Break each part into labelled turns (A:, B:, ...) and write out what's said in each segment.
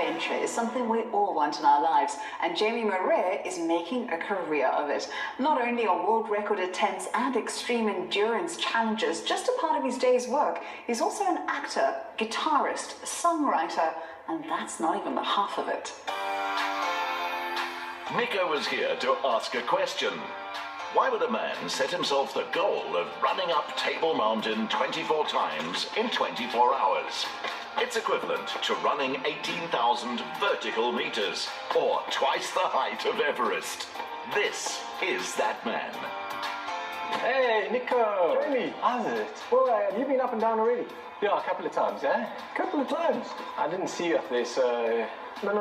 A: adventure is something we all want in our lives, and Jamie Marais is making a career of it. Not only are world record attempts and extreme endurance challenges just a part of his day's work, he's also an actor, guitarist, songwriter, and that's not even the half of it.
B: Nico was here to ask a question. Why would a man set himself the goal of running up Table Mountain 24 times in 24 hours? It's equivalent to running 18,000 vertical meters, or twice the height of Everest. This is that man.
C: Hey, Nico!
D: Jamie!
C: How's it?
D: Well, have you been up and down already?
C: Yeah, a couple of times, eh?
D: A couple of times.
C: I didn't see you up there, so...
D: No,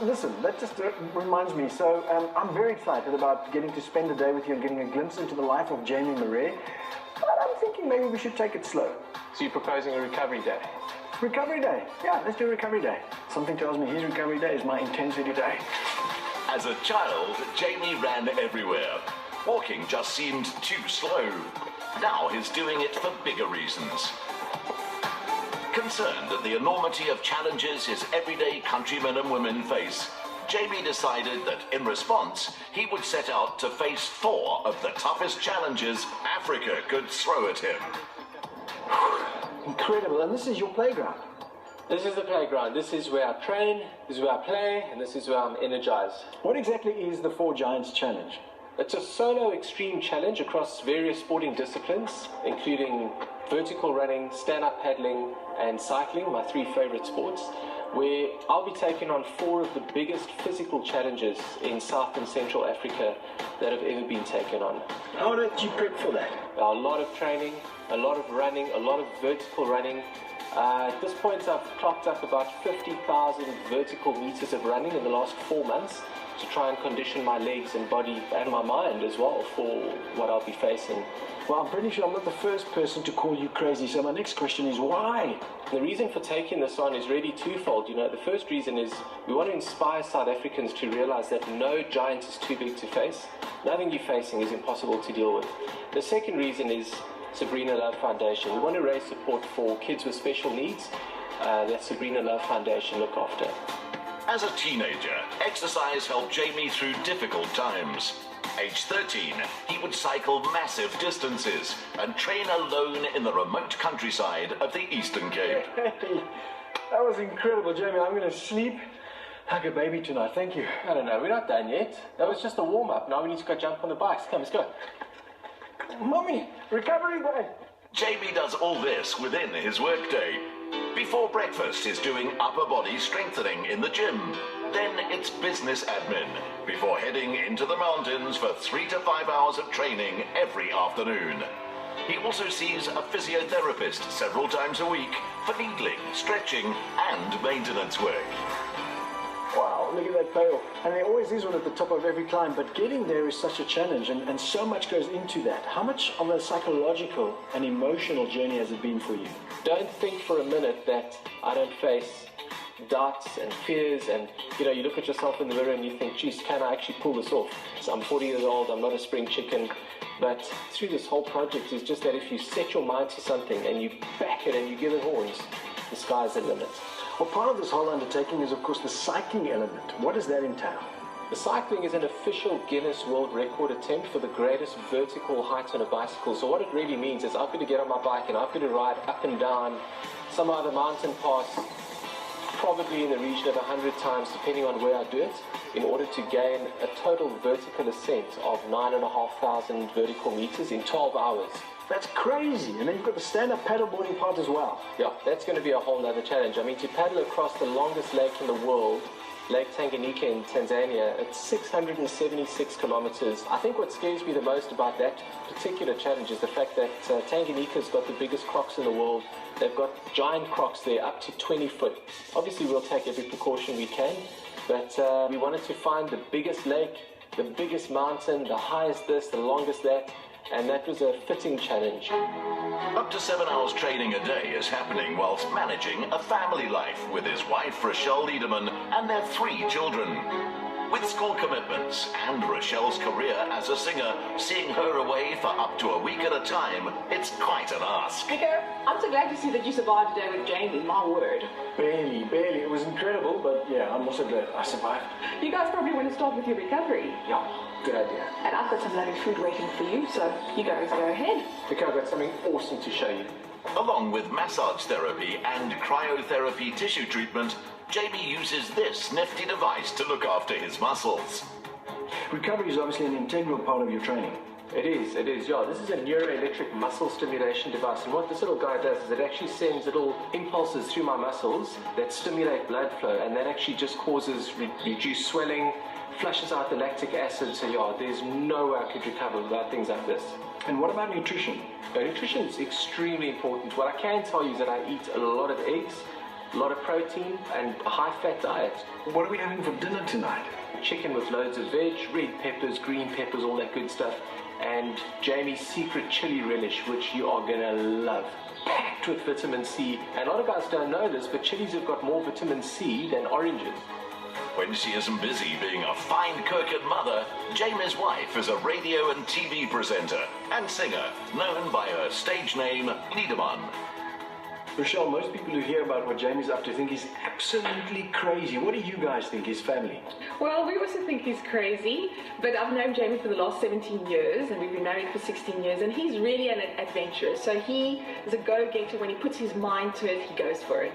D: listen, that just reminds me. So, I'm very excited about getting to spend a day with you and getting a glimpse into the life of Jamie Marais. But I'm thinking maybe we should take it slow.
C: So you're proposing a recovery day?
D: Recovery day? Yeah, let's do a recovery day. Something tells me his recovery day is my intensity day.
B: As a child, Jamie ran everywhere. Walking just seemed too slow. Now he's doing it for bigger reasons. Concerned at the enormity of challenges his everyday countrymen and women face, Jamie decided that in response, he would set out to face 4 of the toughest challenges Africa could throw at him.
D: Incredible, and this is your playground.
C: This is the playground. This is where I train, this is where I play, and this is where I'm energized.
D: What exactly is the 4 Giants Challenge?
C: It's a solo extreme challenge across various sporting disciplines, including vertical running, stand-up paddling, and cycling, my 3 favorite sports, where I'll be taking on 4 of the biggest physical challenges in South and Central Africa that have ever been taken on.
D: How did you prep for that?
C: A lot of training, a lot of running, a lot of vertical running. At this point, I've clocked up about 50,000 vertical meters of running in the last 4 months to try and condition my legs and body and my mind as well for what I'll be facing.
D: Well, I'm pretty sure I'm not the first person to call you crazy, so my next question is why?
C: The reason for taking this on is really twofold. You know, the first reason is we want to inspire South Africans to realize that no giant is too big to face. Nothing you're facing is impossible to deal with. The second reason is Sabrina Love Foundation. We want to raise support for kids with special needs that Sabrina Love Foundation look after.
B: As a teenager, exercise helped Jamie through difficult times. Age 13, he would cycle massive distances and train alone in the remote countryside of the Eastern Cape.
D: Hey, that was incredible, Jamie. I'm going to sleep like a baby tonight. Thank you.
C: I don't know, we're not done yet. That was just a warm-up. Now we need to go jump on the bikes. Come, let's go.
D: Mommy, recovery day.
B: Jamie does all this within his workday. Before breakfast, he's doing upper body strengthening in the gym. Then it's business admin, before heading into the mountains for 3 to 5 hours of training every afternoon. He also sees a physiotherapist several times a week for needling, stretching, and maintenance work.
D: Wow, look at that payoff. And there always is one at the top of every climb, but getting there is such a challenge, and so much goes into that. How much of a psychological and emotional journey has it been for you?
C: Don't think for a minute that I don't face doubts and fears, and you know, you look at yourself in the mirror and you think, geez, can I actually pull this off? So I'm 40 years old, I'm not a spring chicken, but through this whole project is just that if you set your mind to something and you back it and you give it horns, the sky's the limit.
D: Well, part of this whole undertaking is, of course, the cycling element. What does that entail?
C: The cycling is an official Guinness World Record attempt for the greatest vertical height on a bicycle. So what it really means is I've got to get on my bike and I've got to ride up and down some other mountain pass, probably in the region of 100 times, depending on where I do it, in order to gain a total vertical ascent of 9,500 vertical meters in 12 hours.
D: That's crazy. And then you've got the stand-up paddleboarding part as well.
C: Yeah, that's going to be a whole nother challenge. I mean, to paddle across the longest lake in the world, Lake Tanganyika in Tanzania, it's 676 kilometers. I think what scares me the most about that particular challenge is the fact that Tanganyika's got the biggest crocs in the world. They've got giant crocs there up to 20 foot. Obviously, we'll take every precaution we can, but we wanted to find the biggest lake, the biggest mountain, the highest this, the longest that, and that was a fitting challenge.
B: Up to 7 hours training a day is happening whilst managing a family life with his wife Rochelle Liederman and their 3 children. With school commitments and Rochelle's career as a singer, seeing her away for up to a week at a time, it's quite an ask.
E: Nico, I'm so glad to see that you survived today with Jamie, my word.
D: Barely. It was incredible, but yeah, I'm also glad I survived.
E: You guys probably want to start with your recovery.
D: Yeah, good idea.
E: And I've got some lovely food waiting for you, so you guys go ahead.
C: Okay, I've got something awesome to show you.
B: Along with massage therapy and cryotherapy tissue treatment, Jamie uses this nifty device to look after his muscles.
D: Recovery is obviously an integral part of your training.
C: It is, yeah. This is a neuroelectric muscle stimulation device, and what this little guy does is it actually sends little impulses through my muscles that stimulate blood flow, and that actually just causes reduced swelling, flushes out the lactic acid, so yeah, there's no way I could recover without things like this.
D: And what about nutrition?
C: Nutrition is extremely important. What I can tell you is that I eat a lot of eggs, a lot of protein, and a high-fat diet.
D: What are we having for dinner tonight?
C: Chicken with loads of veg, red peppers, green peppers, all that good stuff, and Jamie's secret chili relish, which you are gonna love. Packed with vitamin C. And a lot of guys don't know this, but chilies have got more vitamin C than oranges.
B: When she isn't busy being a fine cook and mother, Jamie's wife is a radio and TV presenter and singer, known by her stage name, Niederman.
D: Rochelle, most people who hear about what Jamie's up to think he's absolutely crazy. What do you guys think, his family?
E: Well, we also think he's crazy, but I've known Jamie for the last 17 years, and we've been married for 16 years, and he's really an adventurer. So he is a go-getter. When he puts his mind to it, he goes for it.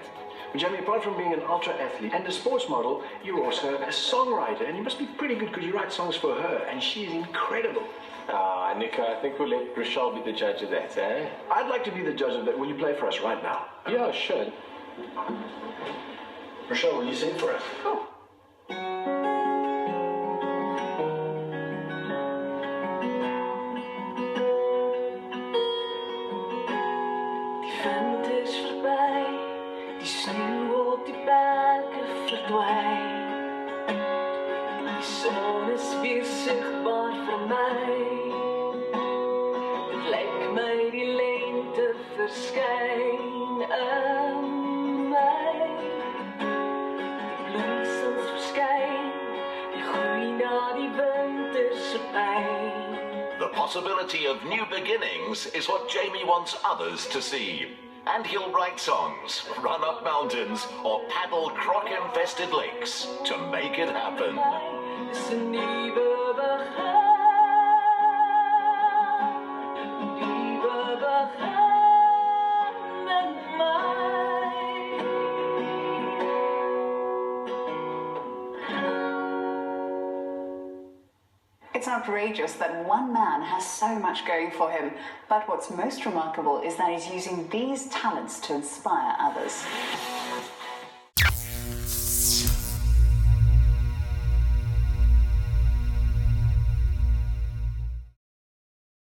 D: Well, Jamie, apart from being an ultra-athlete and a sports model, you're also a songwriter, and you must be pretty good because you write songs for her, and she is incredible.
C: Ah, Nico, I think we'll let Rochelle be the judge of that, eh?
D: I'd like to be the judge of that. Will you play for us right now?
C: Yeah, sure.
D: Rochelle, will you sing for us?
E: Oh.
F: Die wind is voorbij, die sneeuw op die bergen verdwijnt. Die zon is weer zichtbaar voor mij. Het lijkt mij die lente verschijnt aan mij. Die bloesems verschijnt, die groeien na die winterse pijn.
B: The possibility of new beginnings is what Jamie wants others to see. And he'll write songs, run up mountains, or paddle croc-infested lakes to make it happen.
F: Is een nieuwe begin, een nieuwe begin met mij.
A: It's outrageous that one man has so much going for him, but what's most remarkable is that he's using these talents to inspire others.